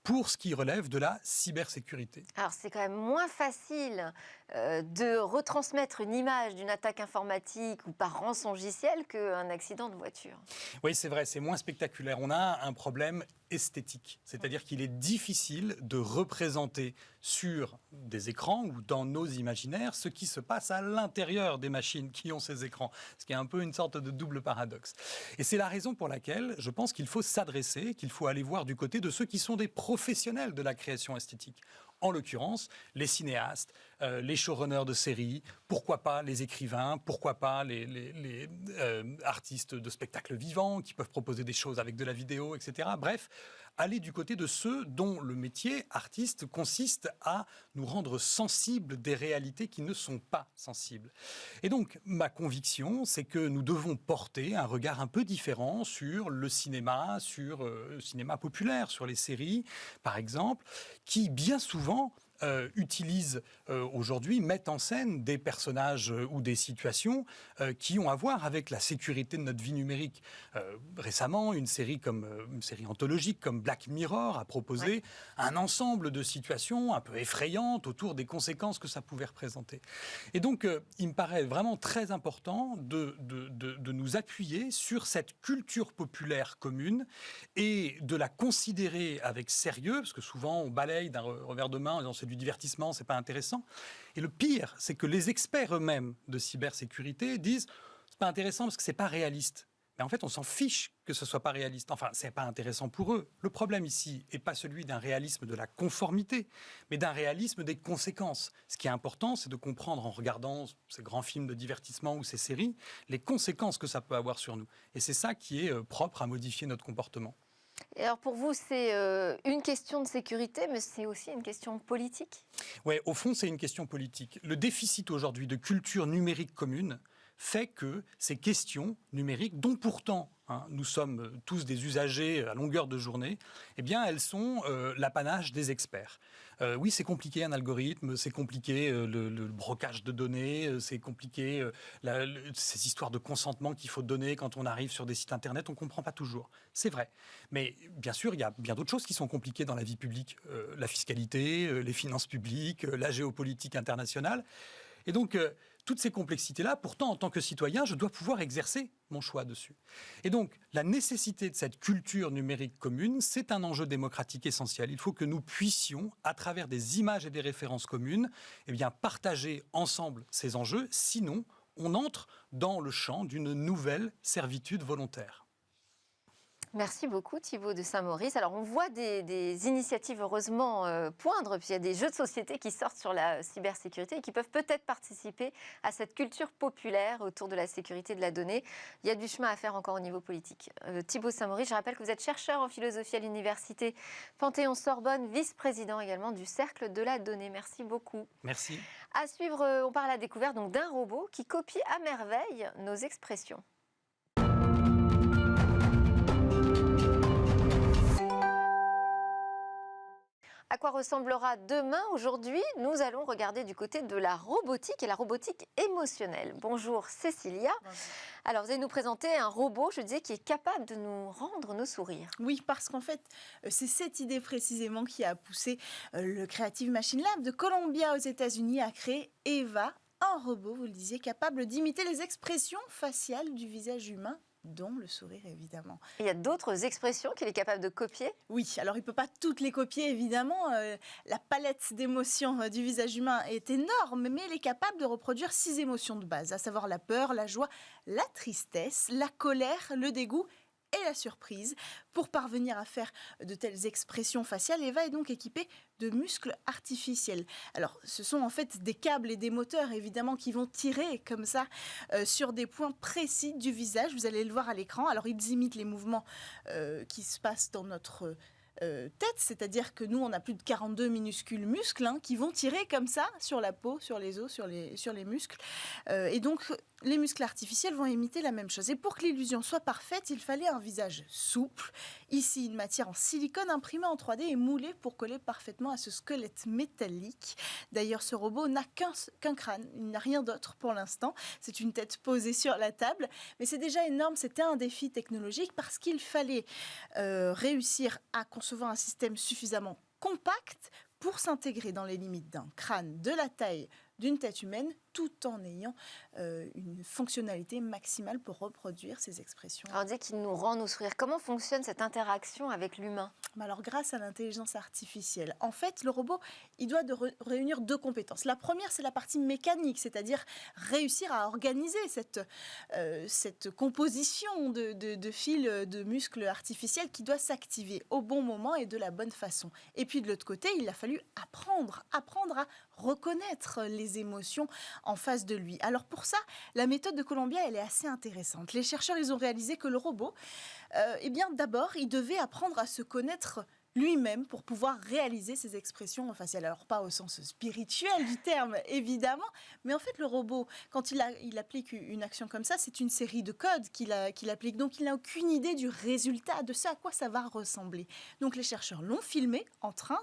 pour ce qui relève de la cybersécurité. Alors c'est quand même moins facile de retransmettre une image d'une attaque informatique ou par rançongiciel qu'un accident de voiture. Oui, c'est vrai, c'est moins spectaculaire. On a un problème esthétique, c'est-à-dire qu'il est difficile de représenter sur des écrans ou dans nos imaginaires ce qui se passe à l'intérieur des machines qui ont ces écrans, ce qui est un peu une sorte de double paradoxe. Et c'est la raison pour laquelle je pense qu'il faut s'adresser, qu'il faut aller voir du côté de ceux qui sont des professionnels de la création esthétique. En l'occurrence, les cinéastes, les showrunners de séries, pourquoi pas les écrivains, pourquoi pas les artistes de spectacles vivants qui peuvent proposer des choses avec de la vidéo, etc. Bref, aller du côté de ceux dont le métier artiste consiste à nous rendre sensibles des réalités qui ne sont pas sensibles. Et donc, ma conviction, c'est que nous devons porter un regard un peu différent sur le cinéma populaire, sur les séries, par exemple, qui bien souvent utilisent aujourd'hui, mettent en scène des personnages ou des situations qui ont à voir avec la sécurité de notre vie numérique. Récemment, une série anthologique comme Black Mirror a proposé un ensemble de situations un peu effrayantes autour des conséquences que ça pouvait représenter. Et donc, il me paraît vraiment très important de nous appuyer sur cette culture populaire commune et de la considérer avec sérieux, parce que souvent on balaye d'un revers de main en disant c'est du divertissement, c'est pas intéressant. Et le pire, c'est que les experts eux-mêmes de cybersécurité disent c'est pas intéressant parce que c'est pas réaliste. Mais en fait, on s'en fiche que ce soit pas réaliste. Enfin, c'est pas intéressant pour eux. Le problème ici n'est pas celui d'un réalisme de la conformité, mais d'un réalisme des conséquences. Ce qui est important, c'est de comprendre en regardant ces grands films de divertissement ou ces séries, les conséquences que ça peut avoir sur nous. Et c'est ça qui est propre à modifier notre comportement. Et alors pour vous, c'est une question de sécurité, mais c'est aussi une question politique ? Oui, au fond, c'est une question politique. Le déficit aujourd'hui de culture numérique commune fait que ces questions numériques, dont pourtant nous sommes tous des usagers à longueur de journée, eh bien, elles sont l'apanage des experts. Oui, c'est compliqué un algorithme, c'est compliqué le brocage de données, c'est compliqué ces histoires de consentement qu'il faut donner quand on arrive sur des sites internet, on ne comprend pas toujours. C'est vrai. Mais bien sûr, il y a bien d'autres choses qui sont compliquées dans la vie publique. La fiscalité, les finances publiques, la géopolitique internationale. Et donc, toutes ces complexités-là, pourtant, en tant que citoyen, je dois pouvoir exercer mon choix dessus. Et donc, la nécessité de cette culture numérique commune, c'est un enjeu démocratique essentiel. Il faut que nous puissions, à travers des images et des références communes, eh bien, partager ensemble ces enjeux. Sinon, on entre dans le champ d'une nouvelle servitude volontaire. Merci beaucoup Thibaut de Saint-Maurice. Alors on voit des initiatives heureusement poindre, puis il y a des jeux de société qui sortent sur la cybersécurité et qui peuvent peut-être participer à cette culture populaire autour de la sécurité de la donnée. Il y a du chemin à faire encore au niveau politique. Thibaut de Saint-Maurice, je rappelle que vous êtes chercheur en philosophie à l'université Panthéon-Sorbonne, vice-président également du Cercle de la Donnée. Merci beaucoup. Merci. À suivre, on part à la découverte donc d'un robot qui copie à merveille nos expressions. À quoi ressemblera demain ? Aujourd'hui, nous allons regarder du côté de la robotique et la robotique émotionnelle. Bonjour Cécilia. Bonjour. Alors, vous allez nous présenter un robot, je disais, qui est capable de nous rendre nos sourires. Oui, parce qu'en fait, c'est cette idée précisément qui a poussé le Creative Machine Lab de Columbia aux États-Unis à créer Eva, un robot, vous le disiez, capable d'imiter les expressions faciales du visage humain, dont le sourire, évidemment. Il y a d'autres expressions qu'il est capable de copier ? Oui, alors il ne peut pas toutes les copier, évidemment. La palette d'émotions du visage humain est énorme, mais il est capable de reproduire 6 émotions de base, à savoir la peur, la joie, la tristesse, la colère, le dégoût et la surprise. Pour parvenir à faire de telles expressions faciales, Eva est donc équipée de muscles artificiels. Alors, ce sont en fait des câbles et des moteurs, évidemment, qui vont tirer comme ça sur des points précis du visage. Vous allez le voir à l'écran. Alors, ils imitent les mouvements qui se passent dans notre tête, c'est-à-dire que nous, on a plus de 42 minuscules muscles qui vont tirer comme ça sur la peau, sur les os, sur les muscles. Et donc, les muscles artificiels vont imiter la même chose. Et pour que l'illusion soit parfaite, il fallait un visage souple. Ici, une matière en silicone imprimée en 3D et moulée pour coller parfaitement à ce squelette métallique. D'ailleurs, ce robot n'a qu'un crâne, il n'a rien d'autre pour l'instant. C'est une tête posée sur la table. Mais c'est déjà énorme, c'était un défi technologique parce qu'il fallait réussir à concevoir un système suffisamment compact pour s'intégrer dans les limites d'un crâne de la taille d'une tête humaine, tout en ayant une fonctionnalité maximale pour reproduire ces expressions. Alors on dit qu'il nous rend nous sourire. Comment fonctionne cette interaction avec l'humain ? Alors, grâce à l'intelligence artificielle, en fait, le robot, il doit réunir 2 compétences. La première, c'est la partie mécanique, c'est-à-dire réussir à organiser cette composition de fils de muscles artificiels qui doit s'activer au bon moment et de la bonne façon. Et puis, de l'autre côté, il a fallu apprendre à reconnaître les émotions en face de lui. Alors pour ça, la méthode de Columbia, elle est assez intéressante. Les chercheurs, ils ont réalisé que le robot, d'abord, il devait apprendre à se connaître lui-même pour pouvoir réaliser ses expressions faciales. Alors pas au sens spirituel du terme, évidemment, mais en fait le robot, quand il applique une action comme ça, c'est une série de codes qu'il applique. Donc il n'a aucune idée du résultat, de ce à quoi ça va ressembler. Donc les chercheurs l'ont filmé en train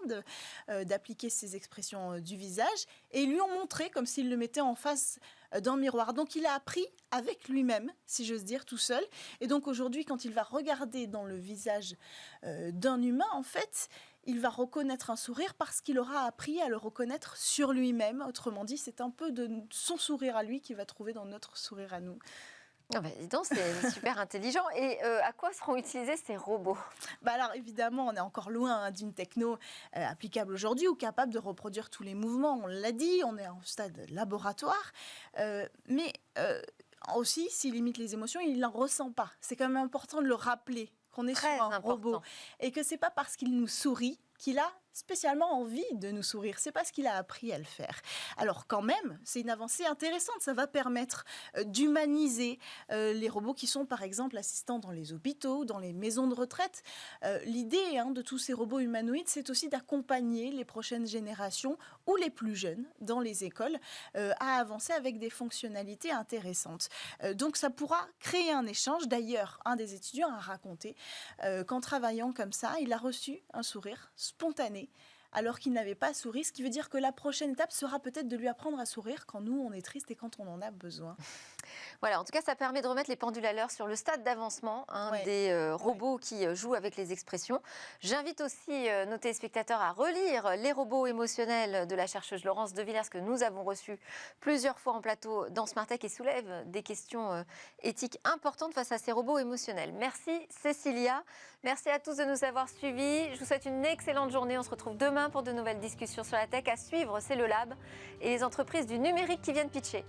d'appliquer ces expressions du visage et ils lui ont montré comme s'il le mettait en face d'un miroir. Donc il a appris avec lui-même, si j'ose dire, tout seul. Et donc aujourd'hui, quand il va regarder dans le visage d'un humain, en fait, il va reconnaître un sourire parce qu'il aura appris à le reconnaître sur lui-même. Autrement dit, c'est un peu de son sourire à lui qu'il va trouver dans notre sourire à nous. Oh ben, dis donc, c'est super intelligent. Et à quoi seront utilisés ces robots ? Alors évidemment, on est encore loin d'une techno applicable aujourd'hui ou capable de reproduire tous les mouvements. On l'a dit, on est en stade laboratoire. Mais aussi, s'il imite les émotions, il n'en ressent pas. C'est quand même important de le rappeler qu'on est Très sur un important. robot. Et que ce n'est pas parce qu'il nous sourit qu'il a spécialement envie de nous sourire. C'est parce qu'il a appris à le faire. Alors quand même, c'est une avancée intéressante. Ça va permettre d'humaniser les robots qui sont par exemple assistants dans les hôpitaux, dans les maisons de retraite. L'idée de tous ces robots humanoïdes, c'est aussi d'accompagner les prochaines générations ou les plus jeunes dans les écoles à avancer avec des fonctionnalités intéressantes. Donc ça pourra créer un échange. D'ailleurs, un des étudiants a raconté qu'en travaillant comme ça, il a reçu un sourire spontané alors qu'il n'avait pas souri, ce qui veut dire que la prochaine étape sera peut-être de lui apprendre à sourire quand nous, on est triste et quand on en a besoin. Voilà, en tout cas, ça permet de remettre les pendules à l'heure sur le stade d'avancement des robots qui jouent avec les expressions. J'invite aussi nos téléspectateurs à relire Les robots émotionnels de la chercheuse Laurence De Villers que nous avons reçue plusieurs fois en plateau dans Smart Tech et soulève des questions éthiques importantes face à ces robots émotionnels. Merci Cécilia, merci à tous de nous avoir suivis. Je vous souhaite une excellente journée. On se retrouve demain pour de nouvelles discussions sur la tech. À suivre, c'est le Lab et les entreprises du numérique qui viennent pitcher.